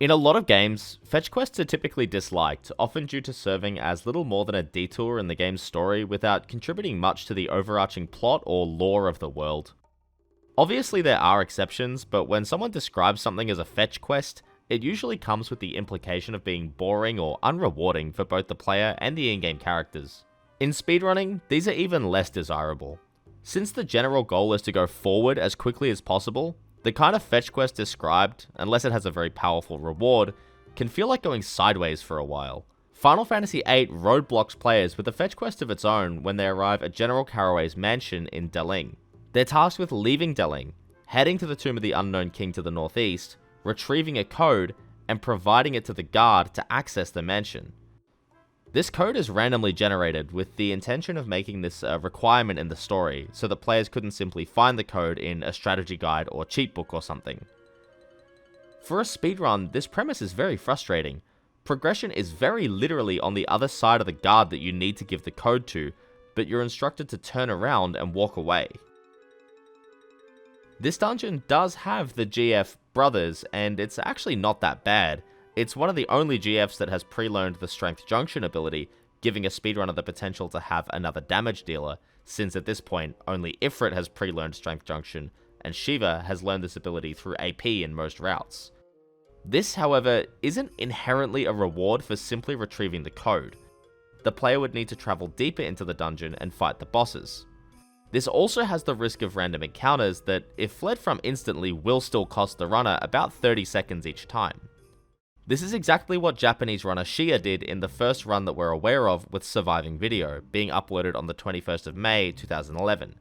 In a lot of games, fetch quests are typically disliked, often due to serving as little more than a detour in the game's story without contributing much to the overarching plot or lore of the world. Obviously there are exceptions, but when someone describes something as a fetch quest, it usually comes with the implication of being boring or unrewarding for both the player and the in-game characters. In speedrunning, these are even less desirable. Since the general goal is to go forward as quickly as possible, the kind of fetch quest described, unless it has a very powerful reward, can feel like going sideways for a while. Final Fantasy VIII roadblocks players with a fetch quest of its own when they arrive at General Caraway's mansion in Deling. They're tasked with leaving Deling, heading to the Tomb of the Unknown King to the northeast, retrieving a code, and providing it to the guard to access the mansion. This code is randomly generated with the intention of making this a requirement in the story, so that players couldn't simply find the code in a strategy guide or cheat book or something. For a speedrun, this premise is very frustrating. Progression is very literally on the other side of the guard that you need to give the code to, but you're instructed to turn around and walk away. This dungeon does have the GF brothers, and it's actually not that bad. It's one of the only GFs that has pre-learned the Strength Junction ability, giving a speedrunner the potential to have another damage dealer, since at this point, only Ifrit has pre-learned Strength Junction, and Shiva has learned this ability through AP in most routes. This, however, isn't inherently a reward for simply retrieving the code. The player would need to travel deeper into the dungeon and fight the bosses. This also has the risk of random encounters that, if fled from instantly, will still cost the runner about 30 seconds each time. This is exactly what Japanese runner Shia did in the first run that we're aware of with Surviving Video, being uploaded on the 21st of May 2011.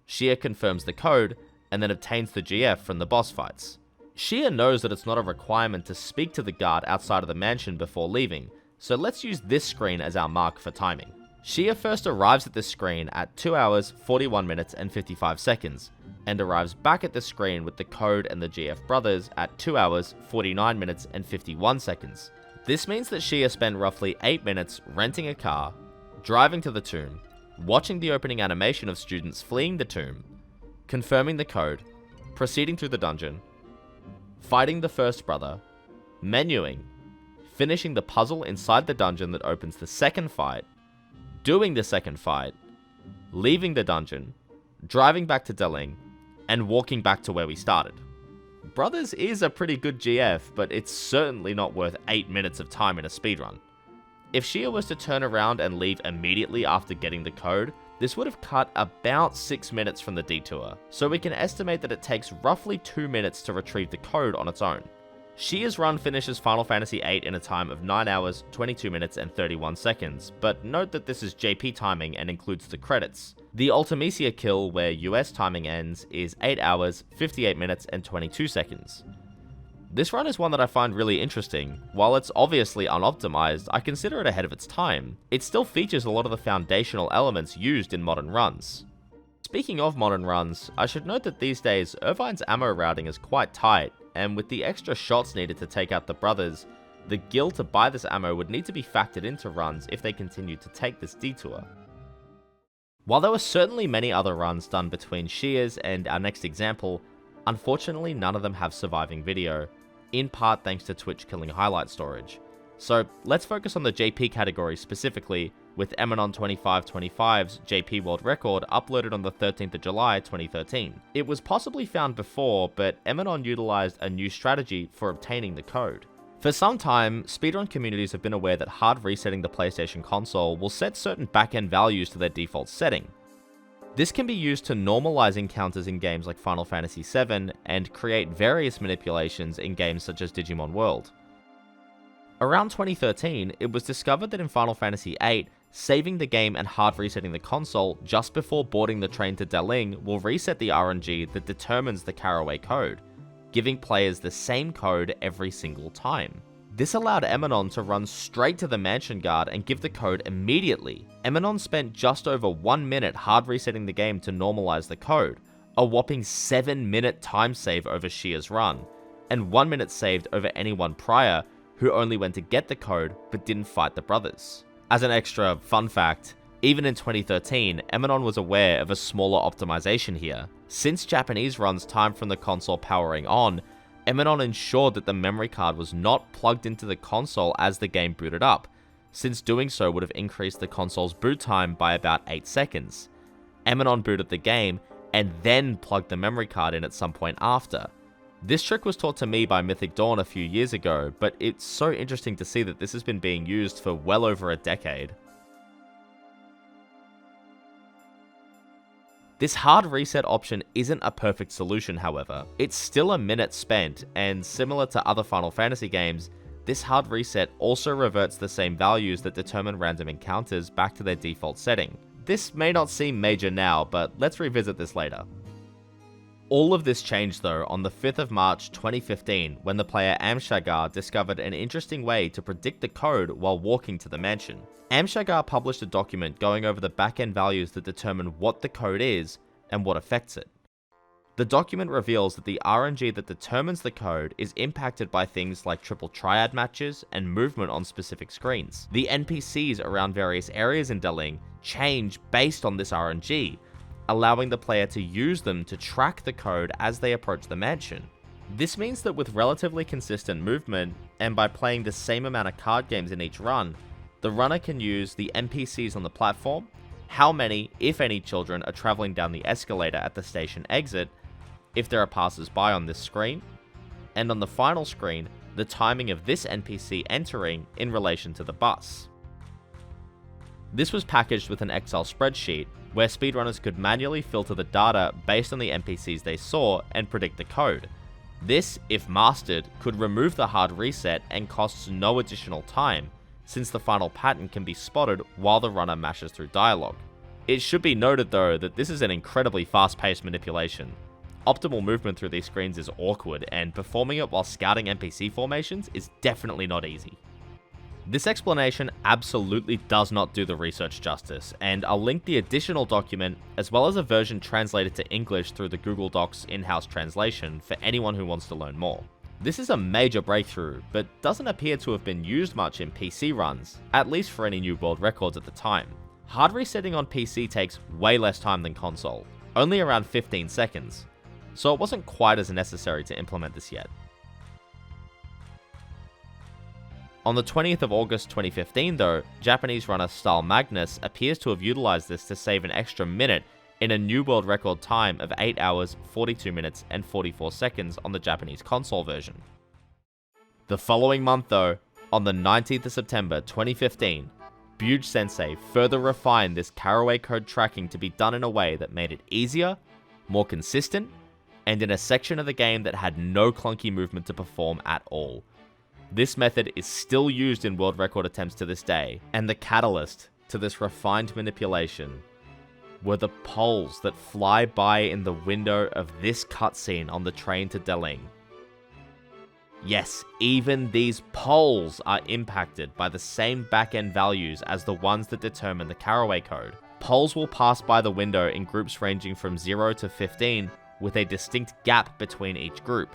Shia confirms the code, and then obtains the GF from the boss fights. Shia knows that it's not a requirement to speak to the guard outside of the mansion before leaving, so let's use this screen as our mark for timing. Shia first arrives at this screen at 2 hours, 41 minutes and 55 seconds, and arrives back at the screen with the code and the GF brothers at 2 hours, 49 minutes and 51 seconds. This means that Shia spent roughly 8 minutes renting a car, driving to the tomb, watching the opening animation of students fleeing the tomb, confirming the code, proceeding through the dungeon, fighting the first brother, menuing, finishing the puzzle inside the dungeon that opens the second fight, doing the second fight, leaving the dungeon, driving back to Deling, and walking back to where we started. Brothers is a pretty good GF, but it's certainly not worth 8 minutes of time in a speedrun. If Shia was to turn around and leave immediately after getting the code, this would have cut about 6 minutes from the detour, so we can estimate that it takes roughly 2 minutes to retrieve the code on its own. Shia's run finishes Final Fantasy VIII in a time of 9 hours, 22 minutes and 31 seconds, but note that this is JP timing and includes the credits. The Ultimecia kill, where US timing ends, is 8 hours, 58 minutes and 22 seconds. This run is one that I find really interesting. While it's obviously unoptimized, I consider it ahead of its time. It still features a lot of the foundational elements used in modern runs. Speaking of modern runs, I should note that these days, Irvine's ammo routing is quite tight, and with the extra shots needed to take out the brothers, the gil to buy this ammo would need to be factored into runs if they continued to take this detour. While there were certainly many other runs done between Shia's and our next example, unfortunately none of them have surviving video, in part thanks to Twitch killing highlight storage. So let's focus on the JP category specifically, with Emanon2525's JP World Record uploaded on the 13th of July 2013. It was possibly found before, but Emanon utilized a new strategy for obtaining the code. For some time, speedrun communities have been aware that hard resetting the PlayStation console will set certain backend values to their default setting. This can be used to normalize encounters in games like Final Fantasy VII and create various manipulations in games such as Digimon World. Around 2013, it was discovered that in Final Fantasy VIII, saving the game and hard resetting the console just before boarding the train to Deling will reset the RNG that determines the Caraway code, giving players the same code every single time. This allowed Emanon to run straight to the mansion guard and give the code immediately. Emanon spent just over 1 minute hard resetting the game to normalize the code, a whopping 7-minute time save over Shia's run, and 1 minute saved over anyone prior who only went to get the code but didn't fight the brothers. As an extra fun fact, even in 2013, Emanon was aware of a smaller optimization here. Since Japanese runs time from the console powering on, Eminon ensured that the memory card was not plugged into the console as the game booted up, since doing so would have increased the console's boot time by about 8 seconds. Eminon booted the game and then plugged the memory card in at some point after. This trick was taught to me by Mythic Dawn a few years ago, but it's so interesting to see that this has been being used for well over a decade. This hard reset option isn't a perfect solution, however. It's still a minute spent, and similar to other Final Fantasy games, this hard reset also reverts the same values that determine random encounters back to their default setting. This may not seem major now, but let's revisit this later. All of this changed though on the 5th of March 2015 when the player Amshagar discovered an interesting way to predict the code while walking to the mansion. Amshagar published a document going over the backend values that determine what the code is and what affects it. The document reveals that the RNG that determines the code is impacted by things like triple triad matches and movement on specific screens. The NPCs around various areas in Deling change based on this RNG, allowing the player to use them to track the code as they approach the mansion. This means that with relatively consistent movement, and by playing the same amount of card games in each run, the runner can use the NPCs on the platform, how many, if any, children are traveling down the escalator at the station exit, if there are passers-by on this screen, and on the final screen, the timing of this NPC entering in relation to the bus. This was packaged with an Excel spreadsheet, where speedrunners could manually filter the data based on the NPCs they saw and predict the code. This, if mastered, could remove the hard reset and costs no additional time, since the final pattern can be spotted while the runner mashes through dialogue. It should be noted though that this is an incredibly fast-paced manipulation. Optimal movement through these screens is awkward, and performing it while scouting NPC formations is definitely not easy. This explanation absolutely does not do the research justice, and I'll link the additional document as well as a version translated to English through the Google Docs in-house translation for anyone who wants to learn more. This is a major breakthrough, but doesn't appear to have been used much in PC runs, at least for any new world records at the time. Hard resetting on PC takes way less time than console, only around 15 seconds, so it wasn't quite as necessary to implement this yet. On the 20th of August 2015 though, Japanese runner stiylemagnus appears to have utilized this to save an extra minute in a new world record time of 8 hours, 42 minutes, and 44 seconds on the Japanese console version. The following month though, on the 19th of September 2015, Buge Sensei further refined this caraway code tracking to be done in a way that made it easier, more consistent, and in a section of the game that had no clunky movement to perform at all. This method is still used in world record attempts to this day, and the catalyst to this refined manipulation were the poles that fly by in the window of this cutscene on the train to Deling. Yes, even these poles are impacted by the same backend values as the ones that determine the caraway code. Poles will pass by the window in groups ranging from 0 to 15, with a distinct gap between each group.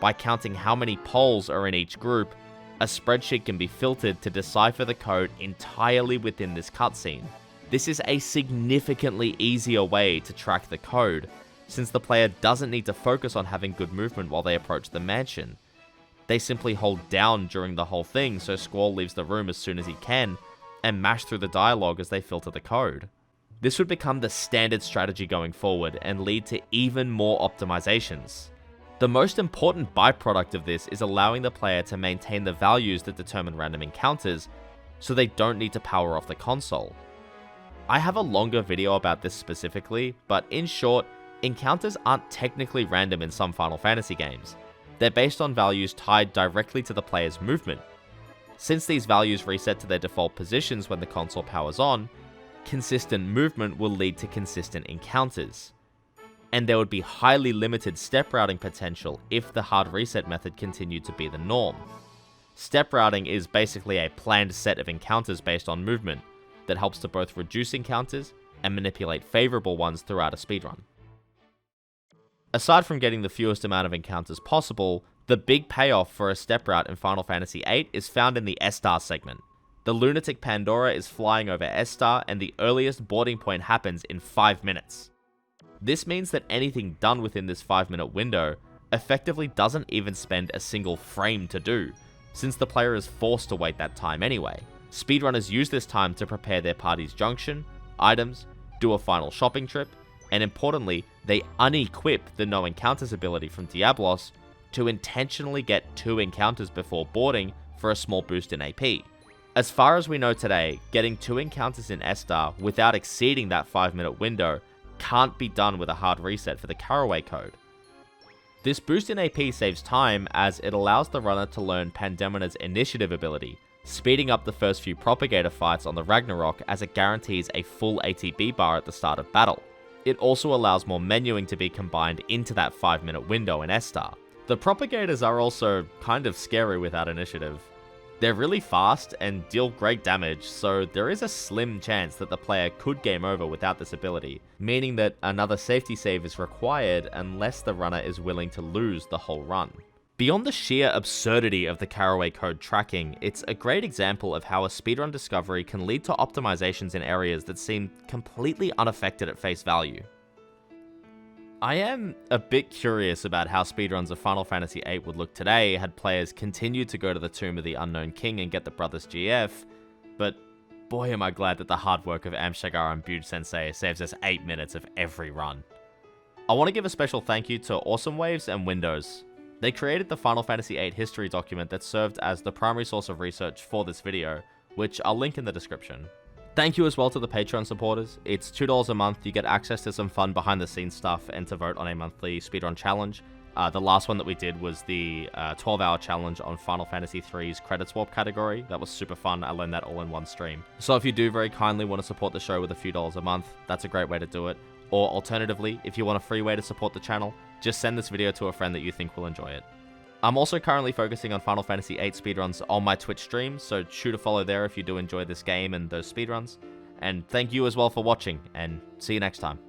By counting how many poles are in each group, a spreadsheet can be filtered to decipher the code entirely within this cutscene. This is a significantly easier way to track the code, since the player doesn't need to focus on having good movement while they approach the mansion. They simply hold down during the whole thing so Squall leaves the room as soon as he can, and mash through the dialogue as they filter the code. This would become the standard strategy going forward and lead to even more optimizations. The most important byproduct of this is allowing the player to maintain the values that determine random encounters, so they don't need to power off the console. I have a longer video about this specifically, but in short, encounters aren't technically random in some Final Fantasy games. They're based on values tied directly to the player's movement. Since these values reset to their default positions when the console powers on, consistent movement will lead to consistent encounters. And there would be highly limited step routing potential if the hard reset method continued to be the norm. Step routing is basically a planned set of encounters based on movement that helps to both reduce encounters and manipulate favorable ones throughout a speedrun. Aside from getting the fewest amount of encounters possible, the big payoff for a step route in Final Fantasy VIII is found in the S-Star segment. The lunatic Pandora is flying over S-Star, and the earliest boarding point happens in 5 minutes. This means that anything done within this 5-minute window effectively doesn't even spend a single frame to do, since the player is forced to wait that time anyway. Speedrunners use this time to prepare their party's junction, items, do a final shopping trip, and importantly, they unequip the no encounters ability from Diablos to intentionally get 2 encounters before boarding for a small boost in AP. As far as we know today, getting 2 encounters in S-Star without exceeding that 5-minute window can't be done with a hard reset for the Caraway code. This boost in AP saves time as it allows the runner to learn Pandemona's initiative ability, speeding up the first few propagator fights on the Ragnarok as it guarantees a full ATB bar at the start of battle. It also allows more menuing to be combined into that 5-minute window in S-Star. The propagators are also kind of scary without initiative. They're really fast and deal great damage, so there is a slim chance that the player could game over without this ability, meaning that another safety save is required unless the runner is willing to lose the whole run. Beyond the sheer absurdity of the Caraway code tracking, it's a great example of how a speedrun discovery can lead to optimizations in areas that seem completely unaffected at face value. I am a bit curious about how speedruns of Final Fantasy VIII would look today had players continued to go to the Tomb of the Unknown King and get the Brothers GF, but boy am I glad that the hard work of Amshagar and Buge Sensei saves us 8 minutes of every run. I want to give a special thank you to Awesome Waves and Windows. They created the Final Fantasy VIII history document that served as the primary source of research for this video, which I'll link in the description. Thank you as well to the Patreon supporters. It's $2 a month, you get access to some fun behind the scenes stuff and to vote on a monthly speedrun challenge. The last one that we did was the 12-hour challenge on Final Fantasy III's credit swap category. That was super fun, I learned that all in one stream. So if you do very kindly want to support the show with a few dollars a month, that's a great way to do it. Or alternatively, if you want a free way to support the channel, just send this video to a friend that you think will enjoy it. I'm also currently focusing on Final Fantasy VIII speedruns on my Twitch stream, so shoot a follow there if you do enjoy this game and those speedruns. And thank you as well for watching, and see you next time.